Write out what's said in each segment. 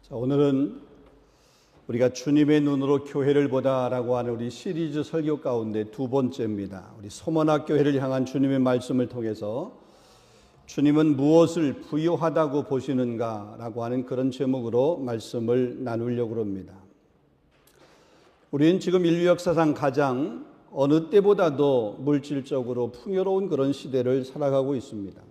자, 오늘은 우리가 주님의 눈으로 교회를 보다라고 하는 우리 시리즈 설교 가운데 두 번째입니다. 우리 서머나 교회를 향한 주님의 말씀을 통해서 주님은 무엇을 부요하다고 보시는가라고 하는 그런 제목으로 말씀을 나누려고 합니다. 우리는 지금 인류 역사상 가장 어느 때보다도 물질적으로 풍요로운 그런 시대를 살아가고 있습니다.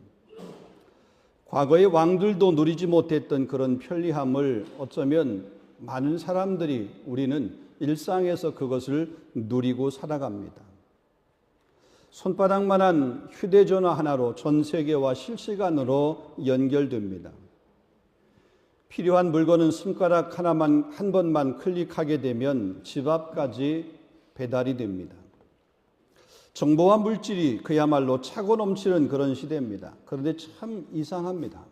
과거의 왕들도 누리지 못했던 그런 편리함을 어쩌면 많은 사람들이 우리는 일상에서 그것을 누리고 살아갑니다. 손바닥만한 휴대전화 하나로 전 세계와 실시간으로 연결됩니다. 필요한 물건은 손가락 하나만 한 번만 클릭하게 되면 집 앞까지 배달이 됩니다. 정보와 물질이 그야말로 차고 넘치는 그런 시대입니다. 그런데 참 이상합니다.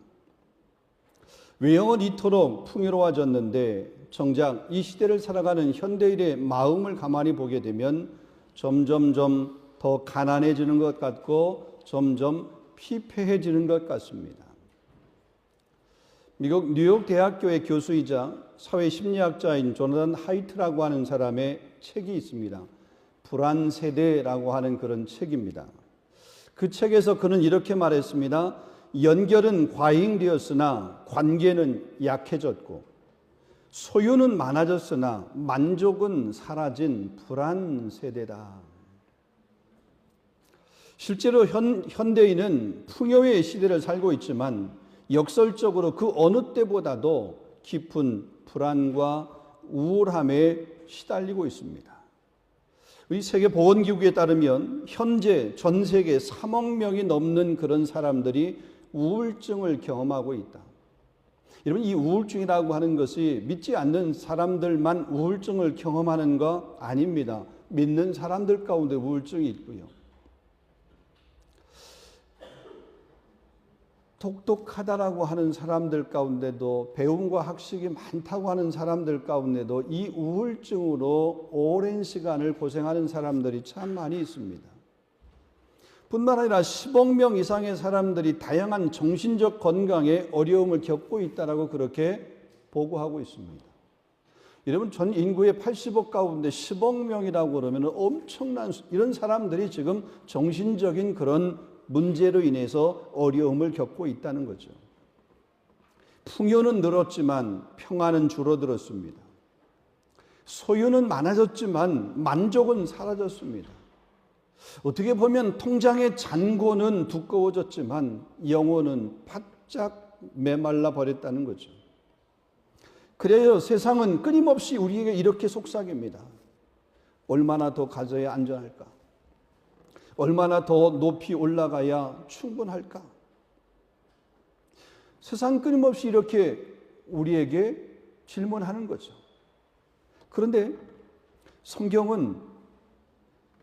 외형은 이토록 풍요로워졌는데 정작 이 시대를 살아가는 현대인의 마음을 가만히 보게 되면 점점점 더 가난해지는 것 같고 점점 피폐해지는 것 같습니다. 미국 뉴욕 대학교의 교수이자 사회심리학자인 조나단 하이트라고 하는 사람의 책이 있습니다. 불안 세대라고 하는 그런 책입니다. 그 책에서 그는 이렇게 말했습니다. 연결은 과잉되었으나 관계는 약해졌고 소유는 많아졌으나 만족은 사라진 불안 세대다. 실제로 현대인은 풍요의 시대를 살고 있지만 역설적으로 그 어느 때보다도 깊은 불안과 우울함에 시달리고 있습니다. 우리 세계보건기구에 따르면 현재 전 세계 3억 명이 넘는 그런 사람들이 우울증을 경험하고 있다. 여러분, 이 우울증이라고 하는 것이 믿지 않는 사람들만 우울증을 경험하는 거 아닙니다. 믿는 사람들 가운데 우울증이 있고요. 똑똑하다라고 하는 사람들 가운데도 배움과 학식이 많다고 하는 사람들 가운데도 이 우울증으로 오랜 시간을 고생하는 사람들이 참 많이 있습니다. 뿐만 아니라 10억 명 이상의 사람들이 다양한 정신적 건강에 어려움을 겪고 있다라고 그렇게 보고하고 있습니다. 여러분, 전 인구의 80억 가운데 10억 명이라고 그러면 엄청난 이런 사람들이 지금 정신적인 그런 문제로 인해서 어려움을 겪고 있다는 거죠. 풍요는 늘었지만 평안은 줄어들었습니다. 소유는 많아졌지만 만족은 사라졌습니다. 어떻게 보면 통장의 잔고는 두꺼워졌지만 영혼은 바짝 메말라 버렸다는 거죠. 그래서 세상은 끊임없이 우리에게 이렇게 속삭입니다. 얼마나 더 가져야 안전할까? 얼마나 더 높이 올라가야 충분할까? 세상 끊임없이 이렇게 우리에게 질문하는 거죠. 그런데 성경은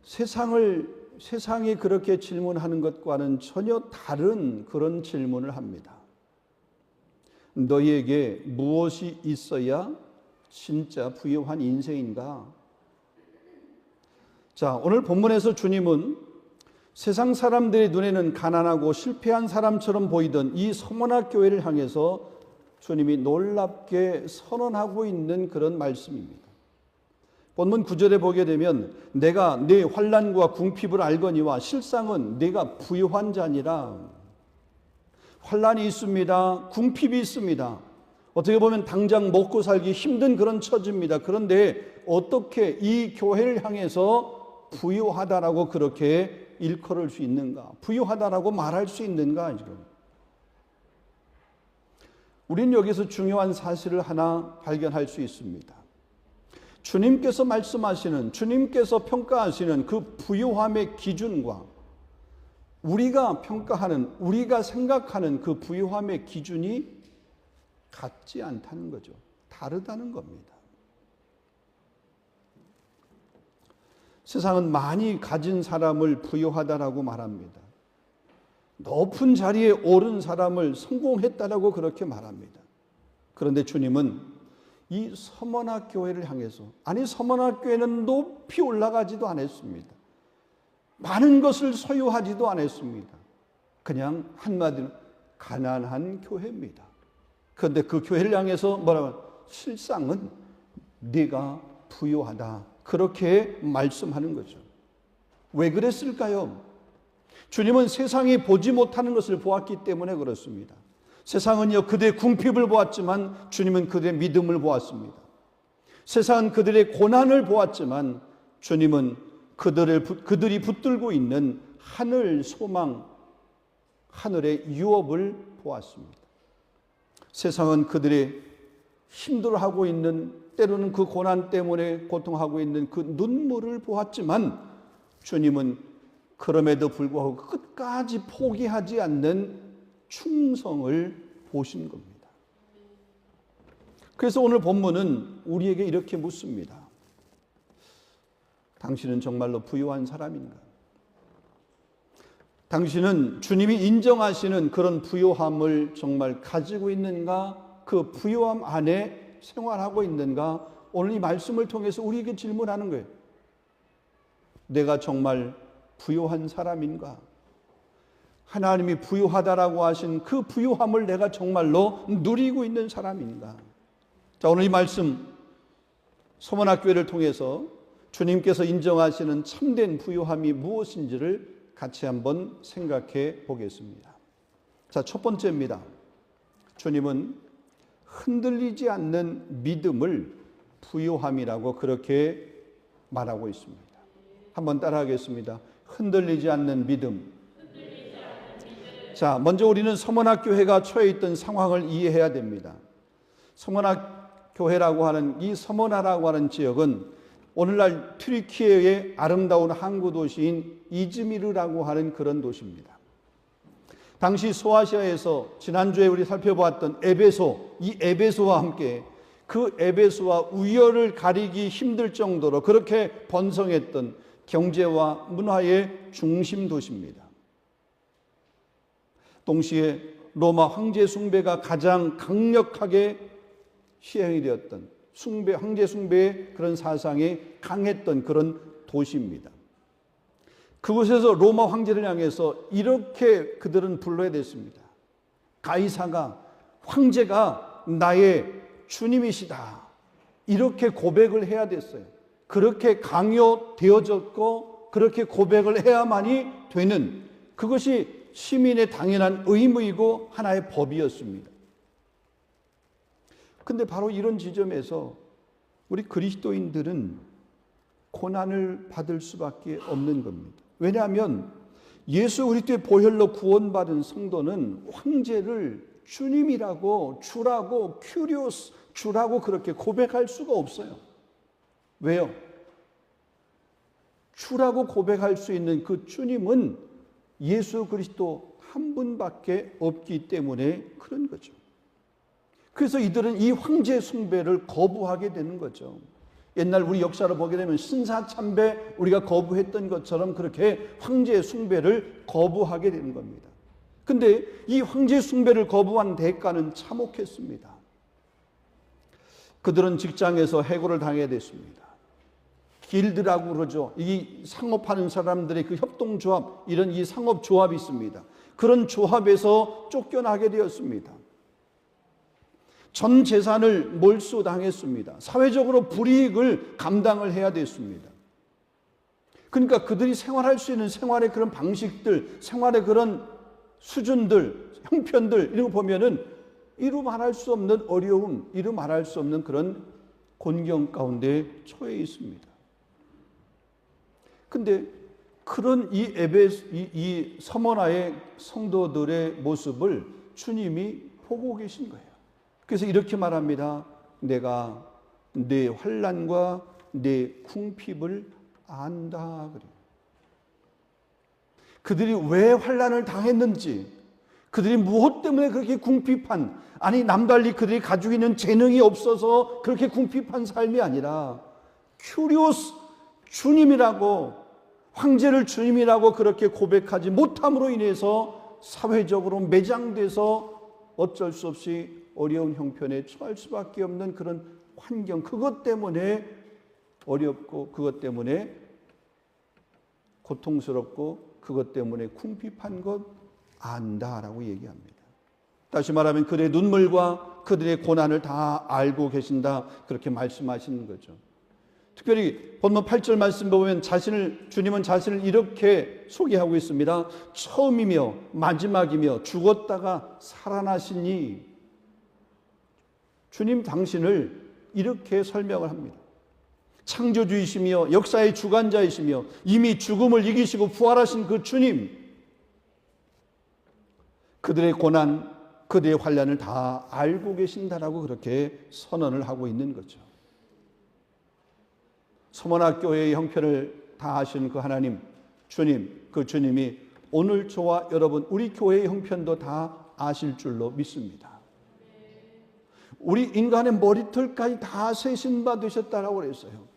세상이 그렇게 질문하는 것과는 전혀 다른 그런 질문을 합니다. 너희에게 무엇이 있어야 진짜 부유한 인생인가? 자, 오늘 본문에서 주님은 세상 사람들의 눈에는 가난하고 실패한 사람처럼 보이던 이 서머나 교회를 향해서 주님이 놀랍게 선언하고 있는 그런 말씀입니다. 본문 9절에 보게 되면 내가 네 환난과 궁핍을 알거니와 실상은 네가 부유한 자니라. 환난이 있습니다. 궁핍이 있습니다. 어떻게 보면 당장 먹고 살기 힘든 그런 처지입니다. 그런데 어떻게 이 교회를 향해서 부유하다라고 그렇게 일컬을 수 있는가? 부유하다라고 말할 수 있는가? 지금 우리는 여기서 중요한 사실을 하나 발견할 수 있습니다. 주님께서 말씀하시는, 주님께서 평가하시는 그 부유함의 기준과 우리가 평가하는, 우리가 생각하는 그 부유함의 기준이 같지 않다는 거죠. 다르다는 겁니다. 세상은 많이 가진 사람을 부유하다라고 말합니다. 높은 자리에 오른 사람을 성공했다라고 그렇게 말합니다. 그런데 주님은 이 서머나 교회를 향해서, 아니 서머나 교회는 높이 올라가지도 않았습니다. 많은 것을 소유하지도 않았습니다. 그냥 한마디로 가난한 교회입니다. 그런데 그 교회를 향해서 뭐라고 실상은 네가 부요하다. 그렇게 말씀하는 거죠. 왜 그랬을까요? 주님은 세상이 보지 못하는 것을 보았기 때문에 그렇습니다. 세상은요, 그들의 궁핍을 보았지만 주님은 그들의 믿음을 보았습니다. 세상은 그들의 고난을 보았지만 주님은 그들이 붙들고 있는 하늘 소망, 하늘의 유업을 보았습니다. 세상은 그들의 힘들어하고 있는, 때로는 그 고난 때문에 고통하고 있는 그 눈물을 보았지만 주님은 그럼에도 불구하고 끝까지 포기하지 않는 충성을 보신 겁니다. 그래서 오늘 본문은 우리에게 이렇게 묻습니다. 당신은 정말로 부유한 사람인가? 당신은 주님이 인정하시는 그런 부유함을 정말 가지고 있는가? 그 부유함 안에 생활하고 있는가? 오늘 이 말씀을 통해서 우리에게 질문하는 거예요. 내가 정말 부유한 사람인가? 하나님이 부유하다라고 하신 그 부유함을 내가 정말로 누리고 있는 사람인가? 자, 오늘 이 말씀 서문학교회를 통해서 주님께서 인정하시는 참된 부유함이 무엇인지를 같이 한번 생각해 보겠습니다. 자, 첫 번째입니다. 주님은 흔들리지 않는 믿음을 부유함이라고 그렇게 말하고 있습니다. 한번 따라하겠습니다. 흔들리지 않는 믿음. 자, 먼저 우리는 서문학교회가 처해 있던 상황을 이해해야 됩니다. 서문학교회라고 하는 이 서문화라고 하는 지역은 오늘날 튀르키예의 아름다운 항구 도시인 이즈미르라고 하는 그런 도시입니다. 당시 소아시아에서 지난주에 우리 살펴보았던 에베소, 이 에베소와 함께 그 에베소와 우열을 가리기 힘들 정도로 그렇게 번성했던 경제와 문화의 중심 도시입니다. 동시에 로마 황제 숭배가 가장 강력하게 시행이 되었던 황제 숭배의 그런 사상이 강했던 그런 도시입니다. 그곳에서 로마 황제를 향해서 이렇게 그들은 불러야 됐습니다. 가이사가, 황제가 나의 주님이시다. 이렇게 고백을 해야 됐어요. 그렇게 강요되어졌고 그렇게 고백을 해야만이 되는, 그것이 시민의 당연한 의무이고 하나의 법이었습니다. 근데 바로 이런 지점에서 우리 그리스도인들은 고난을 받을 수밖에 없는 겁니다. 왜냐하면 예수 그리스도의 보혈로 구원받은 성도는 황제를 주님이라고, 주라고, 큐리오스, 주라고 그렇게 고백할 수가 없어요. 왜요? 주라고 고백할 수 있는 그 주님은 예수 그리스도 한 분밖에 없기 때문에 그런 거죠. 그래서 이들은 이 황제 숭배를 거부하게 되는 거죠. 옛날 우리 역사를 보게 되면 신사참배 우리가 거부했던 것처럼 그렇게 황제 숭배를 거부하게 되는 겁니다. 근데 이 황제 숭배를 거부한 대가는 참혹했습니다. 그들은 직장에서 해고를 당해야 됐습니다. 길드라고 그러죠. 이 상업하는 사람들의 그 협동조합, 이런 이 상업조합이 있습니다. 그런 조합에서 쫓겨나게 되었습니다. 전 재산을 몰수당했습니다. 사회적으로 불이익을 감당을 해야 됐습니다. 그러니까 그들이 생활할 수 있는 생활의 그런 방식들, 생활의 그런 수준들, 형편들 이런 거 보면은 이루 말할 수 없는 어려움, 이루 말할 수 없는 그런 곤경 가운데 처해 있습니다. 근데 그런 이 서머나의 성도들의 모습을 주님이 보고 계신 거예요. 그래서 이렇게 말합니다. 내가 내 환난과 내 궁핍을 안다. 그래요. 그들이 왜 환난을 당했는지, 그들이 무엇 때문에 그렇게 궁핍한, 아니 남달리 그들이 가지고 있는 재능이 없어서 그렇게 궁핍한 삶이 아니라 큐리오스, 주님이라고, 황제를 주님이라고 그렇게 고백하지 못함으로 인해서 사회적으로 매장돼서 어쩔 수 없이 어려운 형편에 처할 수밖에 없는 그런 환경, 그것 때문에 어렵고 그것 때문에 고통스럽고 그것 때문에 궁핍한 것 안다라고 얘기합니다. 다시 말하면 그들의 눈물과 그들의 고난을 다 알고 계신다. 그렇게 말씀하시는 거죠. 특별히 본문 8절 말씀 보면 주님은 자신을 이렇게 소개하고 있습니다. 처음이며 마지막이며 죽었다가 살아나시니, 주님 당신을 이렇게 설명을 합니다. 창조주이시며 역사의 주관자이시며 이미 죽음을 이기시고 부활하신 그 주님, 그들의 고난, 그들의 환난을 다 알고 계신다라고 그렇게 선언을 하고 있는 거죠. 서머나 교회의 형편을 다 아시는 그 하나님, 주님, 그 주님이 오늘 저와 여러분, 우리 교회의 형편도 다 아실 줄로 믿습니다. 우리 인간의 머리털까지 다 세신 바 되셨다라고 그랬어요.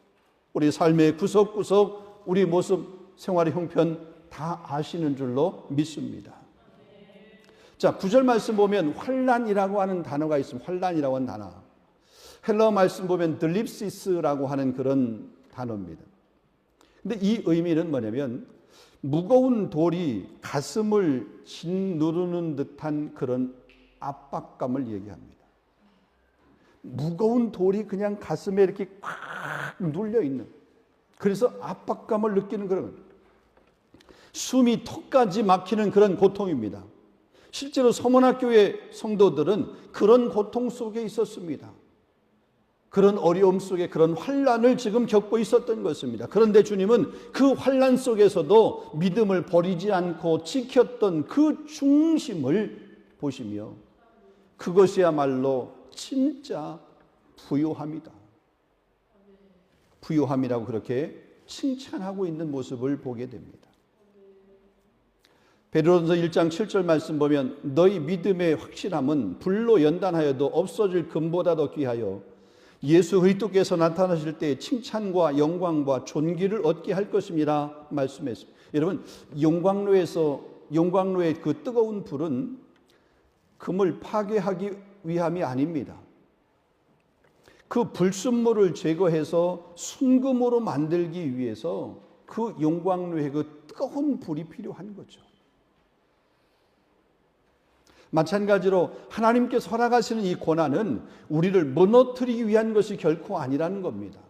우리 삶의 구석구석, 우리 모습, 생활의 형편 다 아시는 줄로 믿습니다. 자, 9절 말씀 보면 환난이라고 하는 단어가 있습니다. 환난이라고 하는 단어. 헬라어 말씀 보면 들립시스라고 하는 그런 단어입니다. 근데 이 의미는 뭐냐면 무거운 돌이 가슴을 짓누르는 듯한 그런 압박감을 얘기합니다. 무거운 돌이 그냥 가슴에 이렇게 꽉 눌려 있는, 그래서 압박감을 느끼는 그런, 숨이 턱까지 막히는 그런 고통입니다. 실제로 서문학교의 성도들은 그런 고통 속에 있었습니다. 그런 어려움 속에 그런 환난을 지금 겪고 있었던 것입니다. 그런데 주님은 그 환난 속에서도 믿음을 버리지 않고 지켰던 그 중심을 보시며 그것이야말로 진짜 부요함이다. 부요함이라고 그렇게 칭찬하고 있는 모습을 보게 됩니다. 베드로전서 1장 7절 말씀 보면 너희 믿음의 확실함은 불로 연단하여도 없어질 금보다 더 귀하여 예수 그리스도께서 나타나실 때 칭찬과 영광과 존귀를 얻게 할 것입니다 말씀했습니다. 여러분, 용광로의 그 뜨거운 불은 금을 파괴하기 위함이 아닙니다. 그 불순물을 제거해서 순금으로 만들기 위해서 그 용광로의 그 뜨거운 불이 필요한 거죠. 마찬가지로 하나님께서 허락하시는 이 고난은 우리를 무너뜨리기 위한 것이 결코 아니라는 겁니다.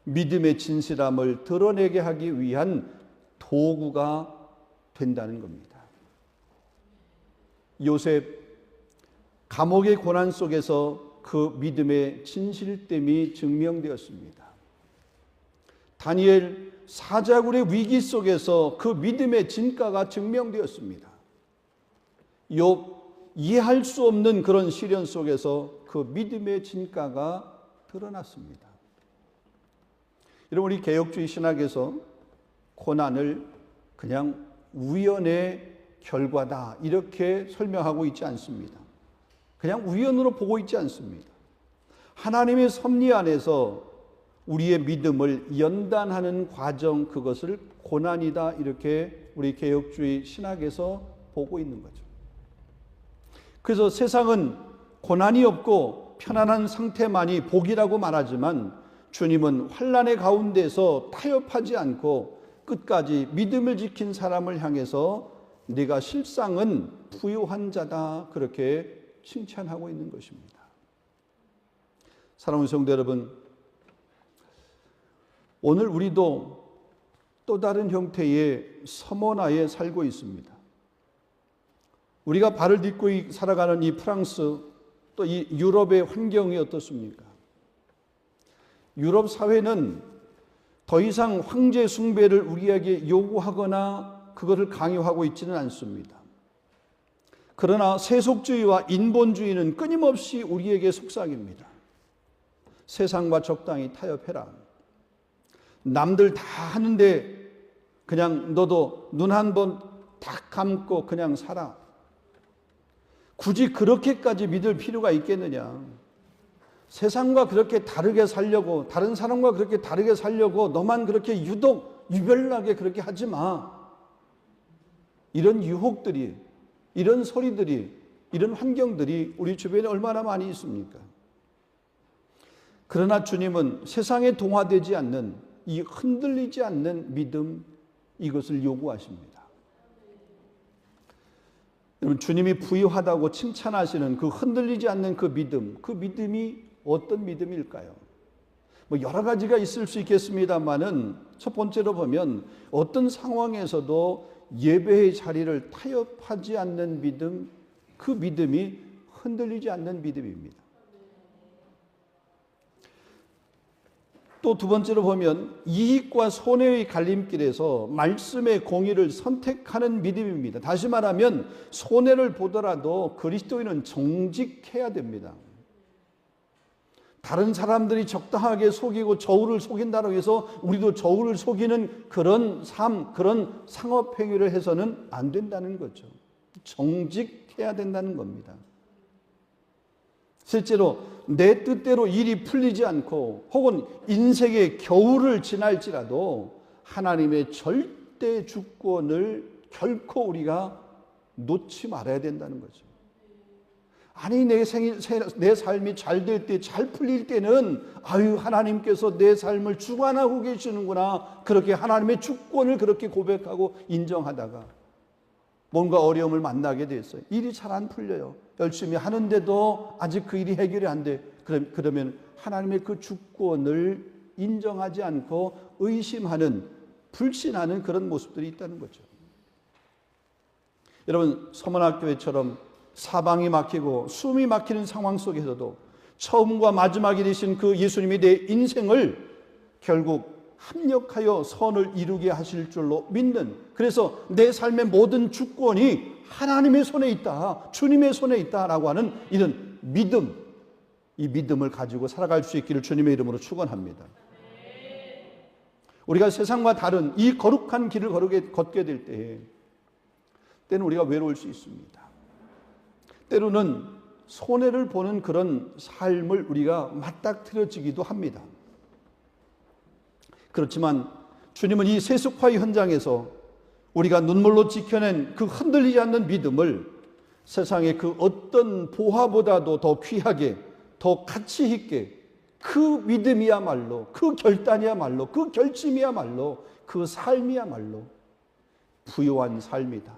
믿음의 진실함을 드러내게 하기 위한 도구가 된다는 겁니다. 요셉, 감옥의 고난 속에서 그 믿음의 진실됨이 증명되었습니다. 다니엘, 사자굴의 위기 속에서 그 믿음의 진가가 증명되었습니다. 욥, 이해할 수 없는 그런 시련 속에서 그 믿음의 진가가 드러났습니다. 여러분, 우리 개혁주의 신학에서 고난을 그냥 우연의 결과다 이렇게 설명하고 있지 않습니다. 그냥 우연으로 보고 있지 않습니다. 하나님의 섭리 안에서 우리의 믿음을 연단하는 과정, 그것을 고난이다 이렇게 우리 개혁주의 신학에서 보고 있는 거죠. 그래서 세상은 고난이 없고 편안한 상태만이 복이라고 말하지만 주님은 환난의 가운데서 타협하지 않고 끝까지 믿음을 지킨 사람을 향해서 네가 실상은 부요한 자다 그렇게 칭찬하고 있는 것입니다. 사랑하는 성도 여러분, 오늘 우리도 또 다른 형태의 서머나에 살고 있습니다. 우리가 발을 딛고 살아가는 이 프랑스, 또 이 유럽의 환경이 어떻습니까? 유럽 사회는 더 이상 황제 숭배를 우리에게 요구하거나 그것을 강요하고 있지는 않습니다. 그러나 세속주의와 인본주의는 끊임없이 우리에게 속삭입니다. 세상과 적당히 타협해라. 남들 다 하는데 그냥 너도 눈 한 번 딱 감고 그냥 살아. 굳이 그렇게까지 믿을 필요가 있겠느냐. 세상과 그렇게 다르게 살려고, 다른 사람과 그렇게 다르게 살려고 너만 그렇게 유독 유별나게 그렇게 하지 마. 이런 유혹들이, 이런 소리들이, 이런 환경들이 우리 주변에 얼마나 많이 있습니까? 그러나 주님은 세상에 동화되지 않는, 이 흔들리지 않는 믿음, 이것을 요구하십니다. 여러분, 주님이 부유하다고 칭찬하시는 그 흔들리지 않는 그 믿음이 어떤 믿음일까요? 뭐 여러 가지가 있을 수 있겠습니다만은 첫 번째로 보면 어떤 상황에서도 예배의 자리를 타협하지 않는 믿음, 그 믿음이 흔들리지 않는 믿음입니다. 또 두 번째로 보면 이익과 손해의 갈림길에서 말씀의 공의를 선택하는 믿음입니다. 다시 말하면 손해를 보더라도 그리스도인은 정직해야 됩니다. 다른 사람들이 적당하게 속이고 저울을 속인다고 해서 우리도 저울을 속이는 그런 삶, 그런 상업행위를 해서는 안 된다는 거죠. 정직해야 된다는 겁니다. 실제로 내 뜻대로 일이 풀리지 않고 혹은 인생의 겨울을 지날지라도 하나님의 절대 주권을 결코 우리가 놓지 말아야 된다는 거죠. 아니, 내 삶이 잘 될 때, 잘 풀릴 때는 하나님께서 내 삶을 주관하고 계시는구나, 그렇게 하나님의 주권을 그렇게 고백하고 인정하다가 뭔가 어려움을 만나게 됐어요. 일이 잘 안 풀려요. 열심히 하는데도 아직 그 일이 해결이 안 돼. 그러면 하나님의 그 주권을 인정하지 않고 의심하는, 불신하는 그런 모습들이 있다는 거죠. 여러분, 서문학교회처럼 사방이 막히고 숨이 막히는 상황 속에서도 처음과 마지막이 되신 그 예수님이 내 인생을 결국 합력하여 선을 이루게 하실 줄로 믿는, 그래서 내 삶의 모든 주권이 하나님의 손에 있다, 주님의 손에 있다라고 하는 이런 믿음, 이 믿음을 가지고 살아갈 수 있기를 주님의 이름으로 축원합니다. 우리가 세상과 다른 이 거룩한 길을 걷게 될 때는 우리가 외로울 수 있습니다. 때로는 손해를 보는 그런 삶을 우리가 맞닥뜨려지기도 합니다. 그렇지만 주님은 이 세속화의 현장에서 우리가 눈물로 지켜낸 그 흔들리지 않는 믿음을 세상의 그 어떤 보화보다도 더 귀하게, 더 가치 있게, 그 믿음이야말로, 그 결단이야말로, 그 결심이야말로, 그 삶이야말로 부유한 삶이다,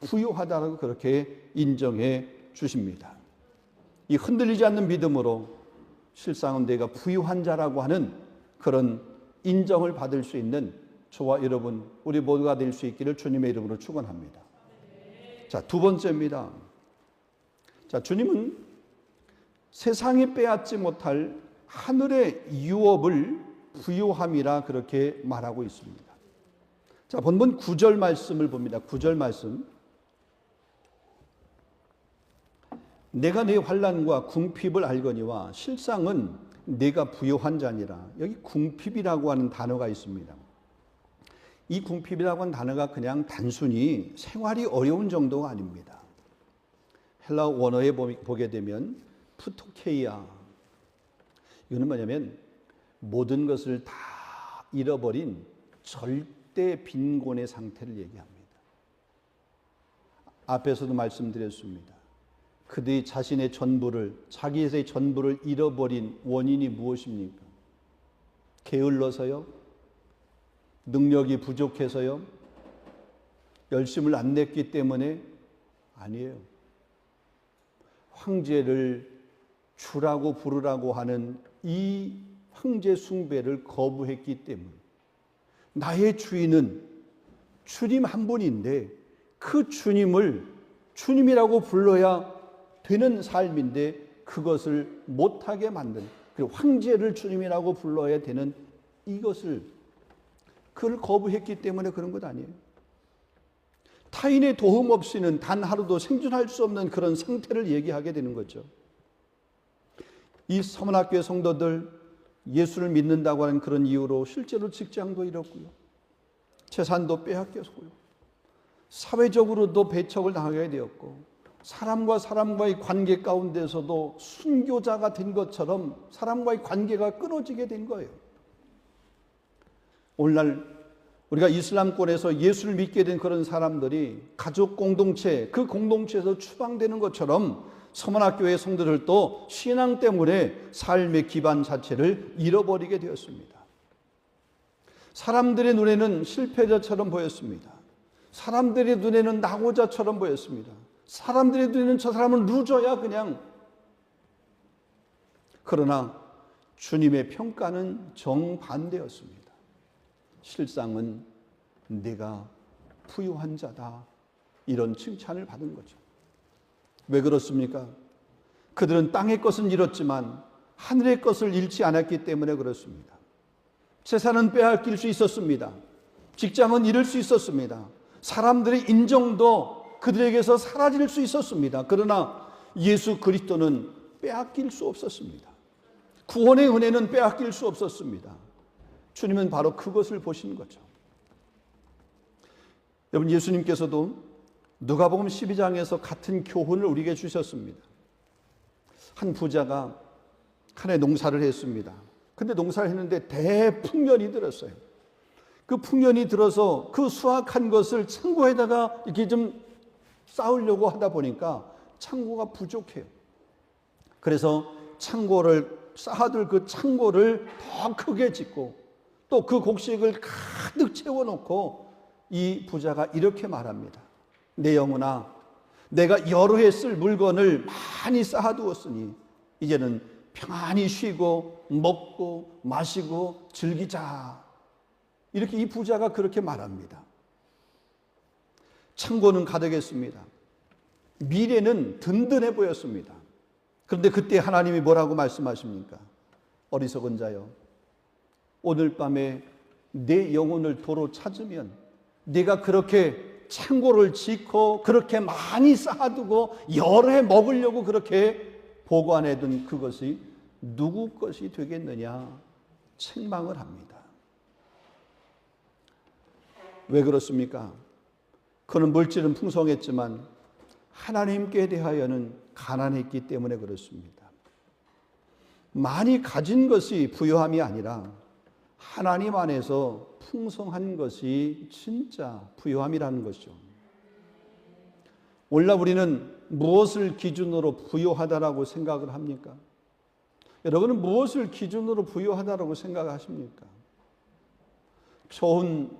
부유하다라고 그렇게 인정해 주십니다. 이 흔들리지 않는 믿음으로 실상은 내가 부유한 자라고 하는 그런 인정을 받을 수 있는 저와 여러분, 우리 모두가 될 수 있기를 주님의 이름으로 축원합니다. 자, 두 번째입니다. 자, 주님은 세상이 빼앗지 못할 하늘의 유업을 부유함이라 그렇게 말하고 있습니다. 자, 본문 9절 말씀을 봅니다. 9절 말씀. 내가 네 환난과 궁핍을 알거니와 실상은 내가 부유한 자니라. 여기 궁핍이라고 하는 단어가 있습니다. 이 궁핍이라고 하는 단어가 그냥 단순히 생활이 어려운 정도가 아닙니다. 헬라 원어에 보게 되면 푸토케이아, 이거는 뭐냐면 모든 것을 다 잃어버린 절대 빈곤의 상태를 얘기합니다. 앞에서도 말씀드렸습니다. 그들이 자신의 전부를, 자기의 전부를 잃어버린 원인이 무엇입니까? 게을러서요? 능력이 부족해서요? 열심을 안 냈기 때문에? 아니에요. 황제를 주라고 부르라고 하는 이 황제 숭배를 거부했기 때문. 나의 주인은 주님 한 분인데 그 주님을 주님이라고 불러야 되는 삶인데 그것을 못하게 만든, 그리고 황제를 주님이라고 불러야 되는 그걸 거부했기 때문에 그런 것 아니에요. 타인의 도움 없이는 단 하루도 생존할 수 없는 그런 상태를 얘기하게 되는 거죠. 이 서문학교의 성도들, 예수를 믿는다고 하는 그런 이유로 실제로 직장도 잃었고요, 재산도 빼앗겼고요, 사회적으로도 배척을 당하게 되었고, 사람과 사람과의 관계 가운데서도 순교자가 된 것처럼 사람과의 관계가 끊어지게 된 거예요. 오늘날 우리가 이슬람권에서 예수를 믿게 된 그런 사람들이 가족 공동체, 그 공동체에서 추방되는 것처럼 서문학교의 성도들도 신앙 때문에 삶의 기반 자체를 잃어버리게 되었습니다. 사람들의 눈에는 실패자처럼 보였습니다. 사람들의 눈에는 낙오자처럼 보였습니다. 사람들의 눈에는 저 사람은 루저야 그냥. 그러나 주님의 평가는 정반대였습니다. 실상은 내가 부유한 자다. 이런 칭찬을 받은 거죠. 왜 그렇습니까? 그들은 땅의 것은 잃었지만 하늘의 것을 잃지 않았기 때문에 그렇습니다. 재산은 빼앗길 수 있었습니다. 직장은 잃을 수 있었습니다. 사람들의 인정도 그들에게서 사라질 수 있었습니다. 그러나 예수 그리스도는 빼앗길 수 없었습니다. 구원의 은혜는 빼앗길 수 없었습니다. 주님은 바로 그것을 보신 거죠. 여러분, 예수님께서도 누가복음 12장에서 같은 교훈을 우리에게 주셨습니다. 한 부자가 한 해 농사를 했습니다. 근데 농사를 했는데 대풍년이 들었어요. 그 풍년이 들어서 그 수확한 것을 창고에다가 이렇게 좀 쌓으려고 하다 보니까 창고가 부족해요. 그래서 창고를 쌓아둘 그 창고를 더 크게 짓고 또 그 곡식을 가득 채워놓고 이 부자가 이렇게 말합니다. 내 영혼아, 내가 여러 해 쓸 물건을 많이 쌓아두었으니 이제는 평안히 쉬고 먹고 마시고 즐기자. 이렇게 이 부자가 그렇게 말합니다. 창고는 가득했습니다. 미래는 든든해 보였습니다. 그런데 그때 하나님이 뭐라고 말씀하십니까? 어리석은 자여, 오늘 밤에 내 영혼을 도로 찾으면 네가 그렇게 창고를 짓고 그렇게 많이 쌓아두고 여러 해 먹으려고 그렇게 보관해둔 그것이 누구 것이 되겠느냐 책망을 합니다. 왜 그렇습니까? 그는 물질은 풍성했지만 하나님께 대하여는 가난했기 때문에 그렇습니다. 많이 가진 것이 부유함이 아니라 하나님 안에서 풍성한 것이 진짜 부유함이라는 것이죠. 오늘날 우리는 무엇을 기준으로 부유하다라고 생각을 합니까? 여러분은 무엇을 기준으로 부유하다라고 생각하십니까? 좋은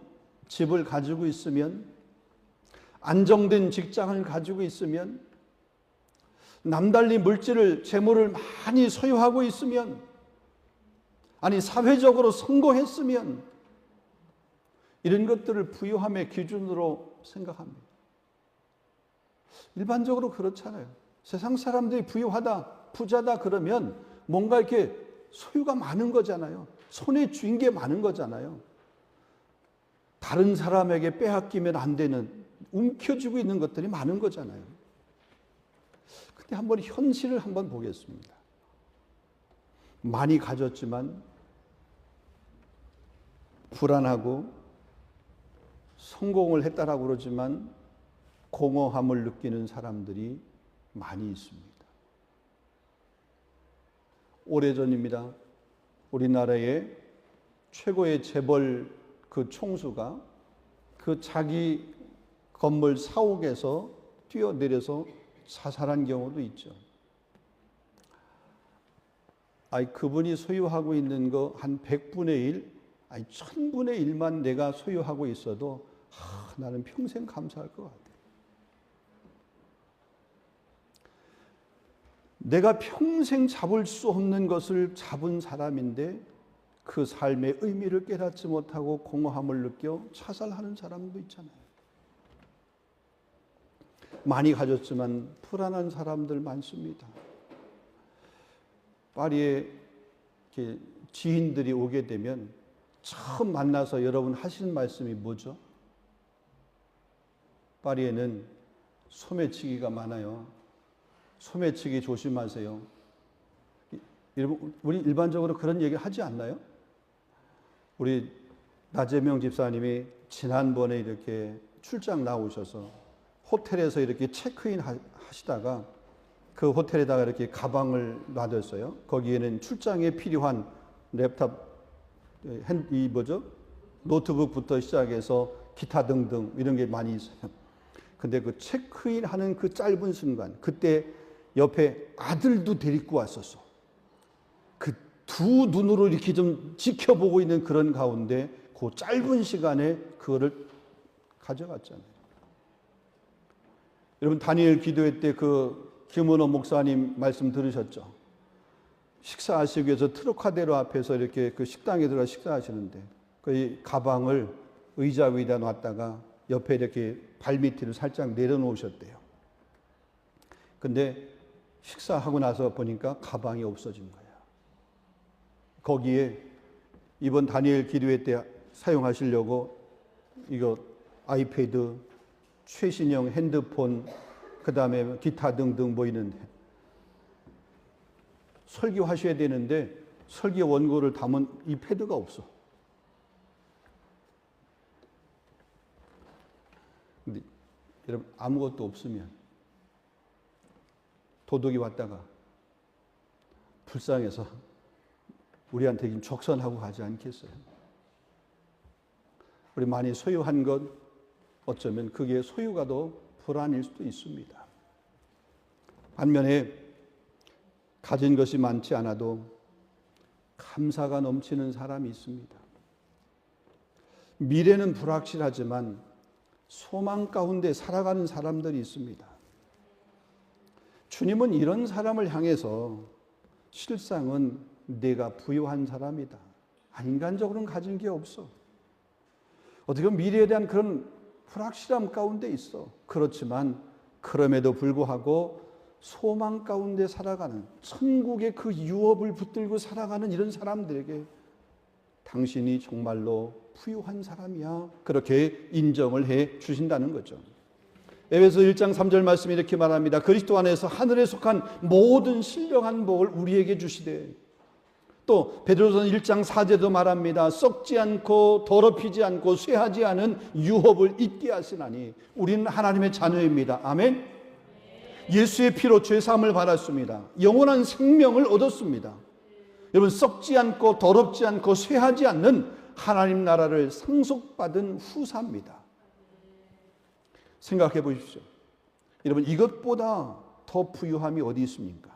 집을 가지고 있으면, 안정된 직장을 가지고 있으면, 남달리 물질을, 재물을 많이 소유하고 있으면, 아니 사회적으로 성공했으면 이런 것들을 부유함의 기준으로 생각합니다. 일반적으로 그렇잖아요. 세상 사람들이 부유하다, 부자다 그러면 뭔가 이렇게 소유가 많은 거잖아요. 손에 쥔 게 많은 거잖아요. 다른 사람에게 빼앗기면 안 되는, 움켜쥐고 있는 것들이 많은 거잖아요. 근데 한번 현실을 한번 보겠습니다. 많이 가졌지만 불안하고 성공을 했다라고 그러지만 공허함을 느끼는 사람들이 많이 있습니다. 오래전입니다. 우리나라의 최고의 재벌 그 총수가 그 자기 건물 사옥에서 뛰어내려서 자살한 경우도 있죠. 그분이 소유하고 있는 거 한 100분의 1, 1000분의 1만 내가 소유하고 있어도 나는 평생 감사할 것 같아요. 내가 평생 잡을 수 없는 것을 잡은 사람인데 그 삶의 의미를 깨닫지 못하고 공허함을 느껴 자살하는 사람도 있잖아요. 많이 가졌지만 불안한 사람들 많습니다. 파리에 지인들이 오게 되면 처음 만나서 여러분 하시는 말씀이 뭐죠? 파리에는 소매치기가 많아요. 소매치기 조심하세요. 우리 일반적으로 그런 얘기 하지 않나요? 우리 나재명 집사님이 지난번에 이렇게 출장 나오셔서 호텔에서 이렇게 체크인 하시다가 그 호텔에다가 이렇게 가방을 놔뒀어요. 거기에는 출장에 필요한 랩탑, 노트북부터 시작해서 기타 등등 이런 게 많이 있어요. 근데 그 체크인 하는 그 짧은 순간, 그때 옆에 아들도 데리고 왔었어. 그 두 눈으로 이렇게 좀 지켜보고 있는 그런 가운데 그 짧은 시간에 그거를 가져갔잖아요. 여러분 다니엘 기도회 때 그 김은호 목사님 말씀 들으셨죠? 식사하시기 위해서 트로카데로 앞에서 이렇게 그 식당에 들어가 식사하시는데 그 가방을 의자 위에다 놨다가 옆에 이렇게 발밑을 살짝 내려놓으셨대요. 근데 식사하고 나서 보니까 가방이 없어진 거예요. 거기에 이번 다니엘 기도회 때 사용하시려고 이거 아이패드, 최신형 핸드폰, 그 다음에 기타 등등 뭐 있는데 설교하셔야 되는데 설교 원고를 담은 이 패드가 없어. 근데 여러분 아무것도 없으면 도둑이 왔다가 불쌍해서 우리한테 지금 적선하고 가지 않겠어요? 우리 많이 소유한 것 어쩌면 그게 소유가 더 불안일 수도 있습니다. 반면에 가진 것이 많지 않아도 감사가 넘치는 사람이 있습니다. 미래는 불확실하지만 소망 가운데 살아가는 사람들이 있습니다. 주님은 이런 사람을 향해서 실상은 내가 부유한 사람이다. 인간적으로는 가진 게 없어. 어떻게 보면 미래에 대한 그런 불확실함 가운데 있어. 그렇지만 그럼에도 불구하고 소망 가운데 살아가는 천국의 그 유업을 붙들고 살아가는 이런 사람들에게 당신이 정말로 부유한 사람이야. 그렇게 인정을 해 주신다는 거죠. 에베소 1장 3절 말씀이 이렇게 말합니다. 그리스도 안에서 하늘에 속한 모든 신령한 복을 우리에게 주시되 또 베드로전 1장 4절도 말합니다. 썩지 않고 더럽히지 않고 쇠하지 않은 유업을 잊게 하시나니 우리는 하나님의 자녀입니다. 아멘. 예수의 피로 죄사함을 받았습니다. 영원한 생명을 얻었습니다. 여러분 썩지 않고 더럽지 않고 쇠하지 않는 하나님 나라를 상속받은 후사입니다. 생각해 보십시오. 여러분 이것보다 더 부유함이 어디 있습니까?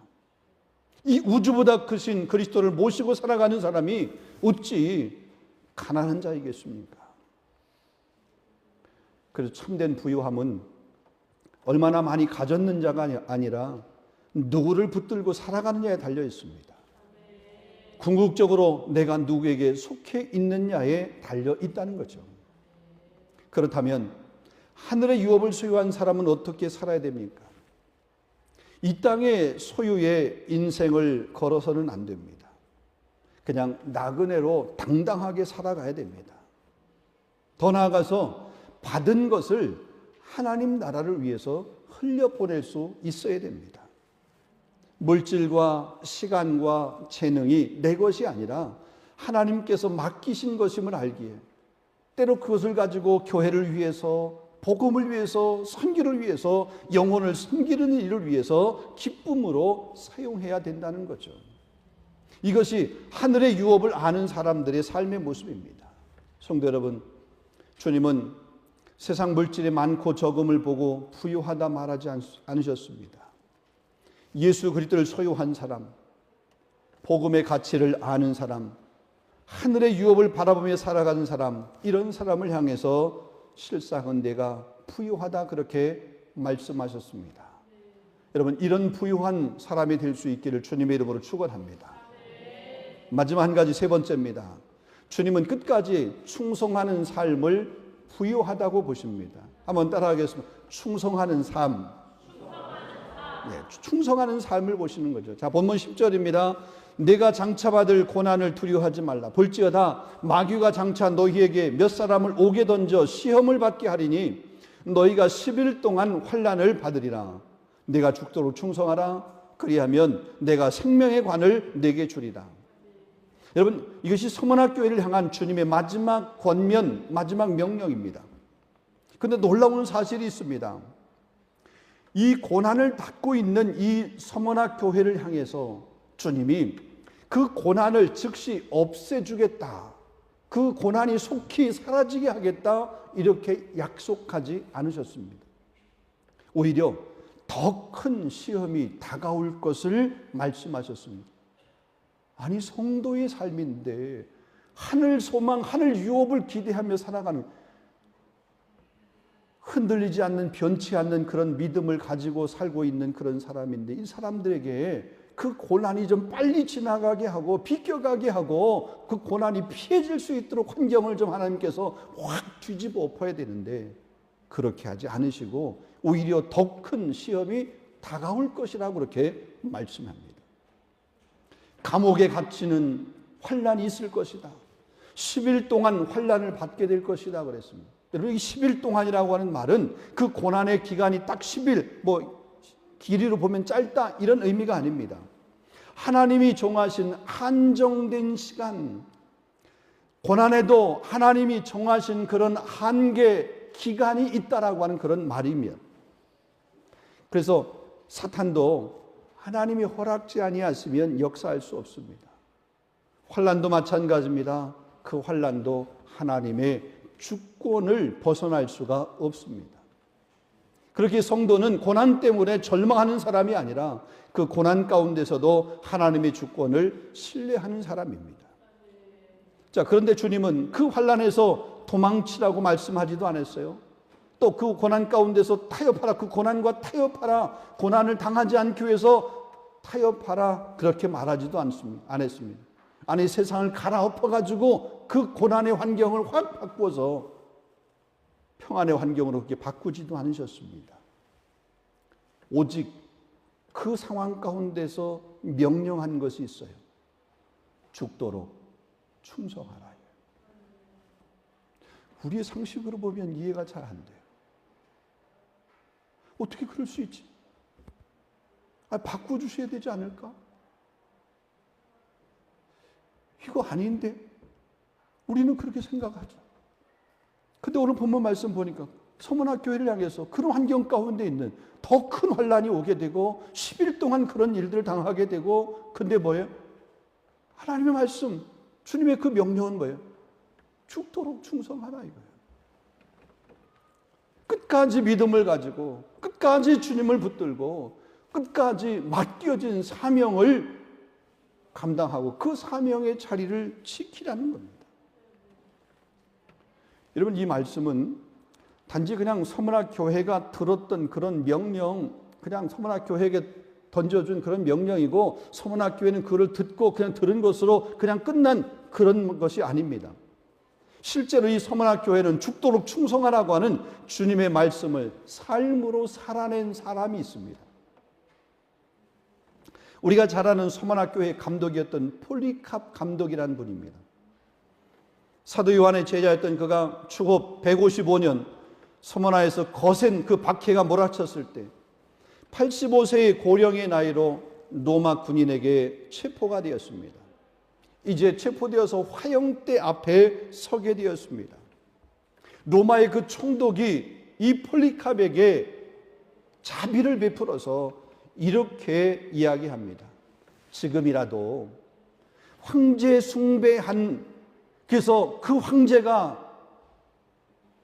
이 우주보다 크신 그리스도를 모시고 살아가는 사람이 어찌 가난한 자이겠습니까? 그래서 참된 부유함은 얼마나 많이 가졌는자가 아니라 누구를 붙들고 살아가느냐에 달려 있습니다. 궁극적으로 내가 누구에게 속해 있느냐에 달려 있다는 거죠. 그렇다면 하늘의 유업을 소유한 사람은 어떻게 살아야 됩니까? 이 땅의 소유의 인생을 걸어서는 안 됩니다. 그냥 나그네로 당당하게 살아가야 됩니다. 더 나아가서 받은 것을 하나님 나라를 위해서 흘려보낼 수 있어야 됩니다. 물질과 시간과 재능이 내 것이 아니라 하나님께서 맡기신 것임을 알기에 때로 그것을 가지고 교회를 위해서 복음을 위해서 선교를 위해서 영혼을 섬기는 일을 위해서 기쁨으로 사용해야 된다는 거죠. 이것이 하늘의 유업을 아는 사람들의 삶의 모습입니다. 성도 여러분, 주님은 세상 물질이 많고 적음을 보고 부유하다 말하지 않으셨습니다. 예수 그리스도를 소유한 사람, 복음의 가치를 아는 사람, 하늘의 유업을 바라보며 살아가는 사람, 이런 사람을 향해서 실상은 내가 부유하다 그렇게 말씀하셨습니다. 여러분 이런 부유한 사람이 될 수 있기를 주님의 이름으로 축원합니다. 마지막 한 가지 세 번째입니다. 주님은 끝까지 충성하는 삶을 부유하다고 보십니다. 한번 따라하겠습니다. 충성하는 삶. 네, 충성하는 삶을 보시는 거죠. 자, 본문 10절입니다. 내가 장차받을 고난을 두려워하지 말라. 볼지어다 마귀가 장차 너희에게 몇 사람을 옥에 던져 시험을 받게 하리니 너희가 10일 동안 환난을 받으리라. 내가 죽도록 충성하라. 그리하면 내가 생명의 관을 내게 주리라. 여러분 이것이 서문학교회를 향한 주님의 마지막 권면, 마지막 명령입니다. 그런데 놀라운 사실이 있습니다. 이 고난을 받고 있는 이 서문학교회를 향해서 주님이 그 고난을 즉시 없애주겠다, 그 고난이 속히 사라지게 하겠다 이렇게 약속하지 않으셨습니다. 오히려 더 큰 시험이 다가올 것을 말씀하셨습니다. 아니 성도의 삶인데 하늘 소망, 하늘 유업을 기대하며 살아가는 흔들리지 않는, 변치 않는 그런 믿음을 가지고 살고 있는 그런 사람인데, 이 사람들에게 그 고난이 좀 빨리 지나가게 하고 비껴가게 하고 그 고난이 피해질 수 있도록 환경을 좀 하나님께서 확 뒤집어 엎어야 되는데, 그렇게 하지 않으시고 오히려 더 큰 시험이 다가올 것이라고 그렇게 말씀합니다. 감옥에 갇히는 환난이 있을 것이다. 10일 동안 환난을 받게 될 것이다 그랬습니다. 여러분, 이 10일 동안이라고 하는 말은 그 고난의 기간이 딱 10일, 길이로 보면 짧다 이런 의미가 아닙니다. 하나님이 정하신 한정된 시간, 고난에도 하나님이 정하신 그런 한계 기간이 있다라고 하는 그런 말이며, 그래서 사탄도 하나님이 허락지 아니하시면 역사할 수 없습니다. 환난도 마찬가지입니다. 그 환난도 하나님의 주권을 벗어날 수가 없습니다. 그렇게 성도는 고난 때문에 절망하는 사람이 아니라 그 고난 가운데서도 하나님의 주권을 신뢰하는 사람입니다. 자, 그런데 주님은 그 환난에서 도망치라고 말씀하지도 않았어요. 또 그 고난 가운데서 타협하라, 그 고난과 타협하라, 고난을 당하지 않기 위해서 타협하라, 그렇게 말하지도 않았습니다. 아니, 세상을 갈아엎어가지고 그 고난의 환경을 확 바꾸어서 평안의 환경으로 그렇게 바꾸지도 않으셨습니다. 오직 그 상황 가운데서 명령한 것이 있어요. 죽도록 충성하라. 우리의 상식으로 보면 이해가 잘 안 돼요. 어떻게 그럴 수 있지? 바꿔주셔야 되지 않을까? 이거 아닌데? 우리는 그렇게 생각하죠. 근데 오늘 본문 말씀 보니까 서문학교회를 향해서 그런 환경 가운데 있는 더 큰 환난이 오게 되고 10일 동안 그런 일들을 당하게 되고, 근데 뭐예요? 하나님의 말씀, 주님의 그 명령은 뭐예요? 죽도록 충성하라 이거예요. 끝까지 믿음을 가지고 끝까지 주님을 붙들고 끝까지 맡겨진 사명을 감당하고 그 사명의 자리를 지키라는 겁니다. 여러분, 이 말씀은 단지 그냥 서문학 교회가 들었던 그런 명령, 그냥 서문학 교회에게 던져준 그런 명령이고 서문학 교회는 그걸 듣고 그냥 들은 것으로 그냥 끝난 그런 것이 아닙니다. 실제로 이 서문학 교회는 죽도록 충성하라고 하는 주님의 말씀을 삶으로 살아낸 사람이 있습니다. 우리가 잘 아는 서문학 교회의 감독이었던 폴리캅 감독이라는 분입니다. 사도 요한의 제자였던 그가 추후 155년 서문화에서 거센 그 박해가 몰아쳤을 때 85세의 고령의 나이로 로마 군인에게 체포가 되었습니다. 이제 체포되어서 화형대 앞에 서게 되었습니다. 로마의 그 총독이 이 폴리캅에게 자비를 베풀어서 이렇게 이야기합니다. 지금이라도 황제 숭배한, 그래서 그 황제가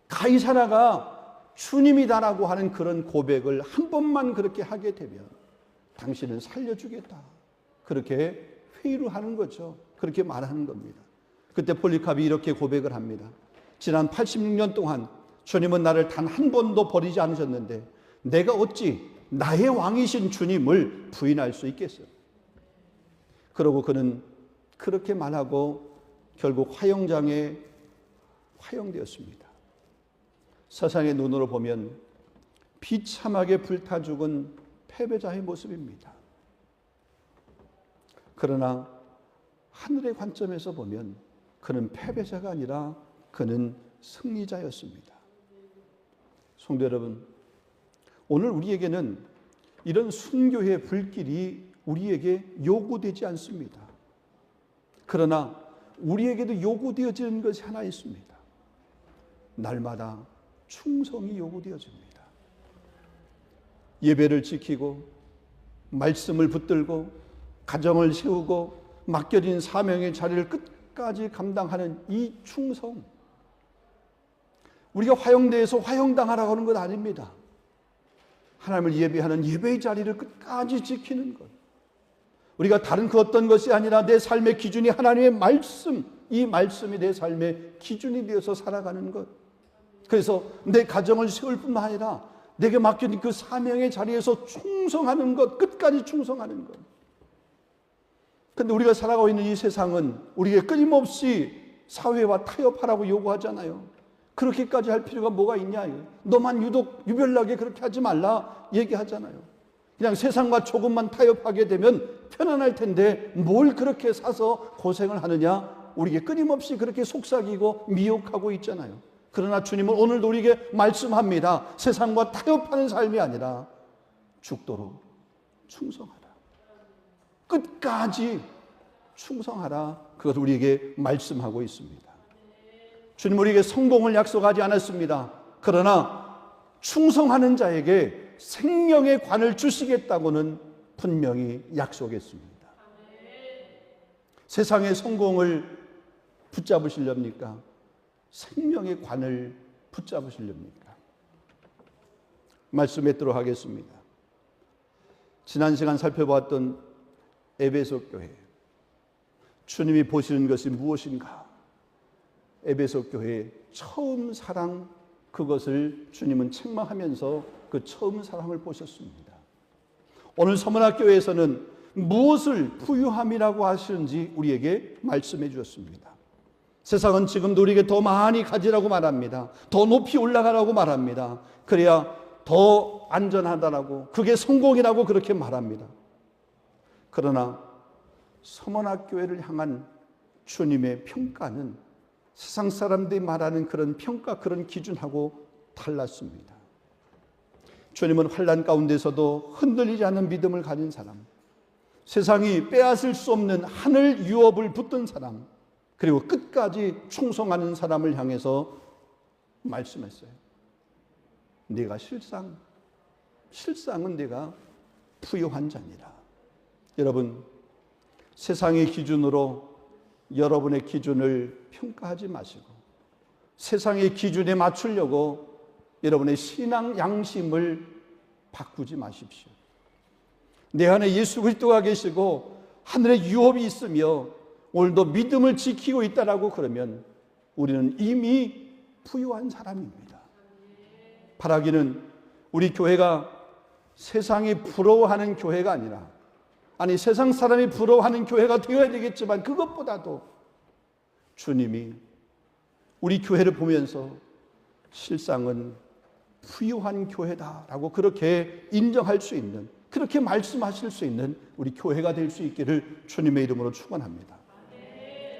가이사라가 주님이다라고 하는 그런 고백을 한 번만 그렇게 하게 되면 당신은 살려주겠다, 그렇게 회유를 하는 거죠. 그렇게 말하는 겁니다. 그때 폴리캅이 이렇게 고백을 합니다. 지난 86년 동안 주님은 나를 단 한 번도 버리지 않으셨는데 내가 어찌 나의 왕이신 주님을 부인할 수 있겠어요? 그러고 그는 그렇게 말하고 결국 화형장에 화형되었습니다. 세상의 눈으로 보면 비참하게 불타 죽은 패배자의 모습입니다. 그러나 하늘의 관점에서 보면 그는 패배자가 아니라 그는 승리자였습니다. 성도 여러분, 오늘 우리에게는 이런 순교의 불길이 우리에게 요구되지 않습니다. 그러나 우리에게도 요구되어지는 것이 하나 있습니다. 날마다 충성이 요구되어집니다. 예배를 지키고 말씀을 붙들고 가정을 세우고 맡겨진 사명의 자리를 끝까지 감당하는 이 충성, 우리가 화형대에서 화형당하라고 하는 것 아닙니다. 하나님을 예배하는 예배의 자리를 끝까지 지키는 것, 우리가 다른 그 어떤 것이 아니라 내 삶의 기준이 하나님의 말씀, 이 말씀이 내 삶의 기준이 되어서 살아가는 것, 그래서 내 가정을 세울 뿐만 아니라 내게 맡겨진 그 사명의 자리에서 충성하는 것, 끝까지 충성하는 것. 근데 우리가 살아가고 있는 이 세상은 우리에게 끊임없이 사회와 타협하라고 요구하잖아요. 그렇게까지 할 필요가 뭐가 있냐. 너만 유독 유별나게 그렇게 하지 말라 얘기하잖아요. 그냥 세상과 조금만 타협하게 되면 편안할 텐데 뭘 그렇게 사서 고생을 하느냐. 우리에게 끊임없이 그렇게 속삭이고 미혹하고 있잖아요. 그러나 주님은 오늘도 우리에게 말씀합니다. 세상과 타협하는 삶이 아니라 죽도록 충성하라. 끝까지 충성하라. 그것을 우리에게 말씀하고 있습니다. 주님 우리에게 성공을 약속하지 않았습니다. 그러나 충성하는 자에게 생명의 관을 주시겠다고는 분명히 약속했습니다. 세상의 성공을 붙잡으시렵니까? 생명의 관을 붙잡으시렵니까? 말씀했도록 하겠습니다. 지난 시간 살펴보았던 에베소 교회, 주님이 보시는 것이 무엇인가? 에베소 교회의 처음 사랑, 그것을 주님은 책망하면서 그 처음 사랑을 보셨습니다. 오늘 서문학교에서는 무엇을 부유함이라고 하시는지 우리에게 말씀해 주셨습니다. 세상은 지금도 우리에게 더 많이 가지라고 말합니다. 더 높이 올라가라고 말합니다. 그래야 더 안전하다라고, 그게 성공이라고 그렇게 말합니다. 그러나 서문학교회를 향한 주님의 평가는 세상 사람들이 말하는 그런 평가, 그런 기준하고 달랐습니다. 주님은 환난 가운데서도 흔들리지 않는 믿음을 가진 사람, 세상이 빼앗을 수 없는 하늘 유업을 붙든 사람, 그리고 끝까지 충성하는 사람을 향해서 말씀했어요. 네가 실상은 네가 부유한 자니라. 여러분, 세상의 기준으로 여러분의 기준을 평가하지 마시고 세상의 기준에 맞추려고 여러분의 신앙 양심을 바꾸지 마십시오. 내 안에 예수 그리스도가 계시고 하늘의 유업이 있으며 오늘도 믿음을 지키고 있다라고 그러면 우리는 이미 부유한 사람입니다. 바라기는 우리 교회가 세상이 부러워하는 교회가 아니라, 아니 세상 사람이 부러워하는 교회가 되어야 되겠지만 그것보다도 주님이 우리 교회를 보면서 실상은 부유한 교회다라고 그렇게 인정할 수 있는, 그렇게 말씀하실 수 있는 우리 교회가 될 수 있기를 주님의 이름으로 축원합니다.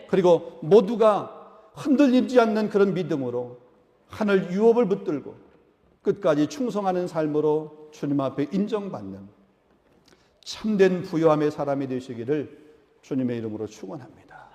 그리고 모두가 흔들리지 않는 그런 믿음으로 하늘 유업을 붙들고 끝까지 충성하는 삶으로 주님 앞에 인정받는 참된 부유함의 사람이 되시기를 주님의 이름으로 축원합니다.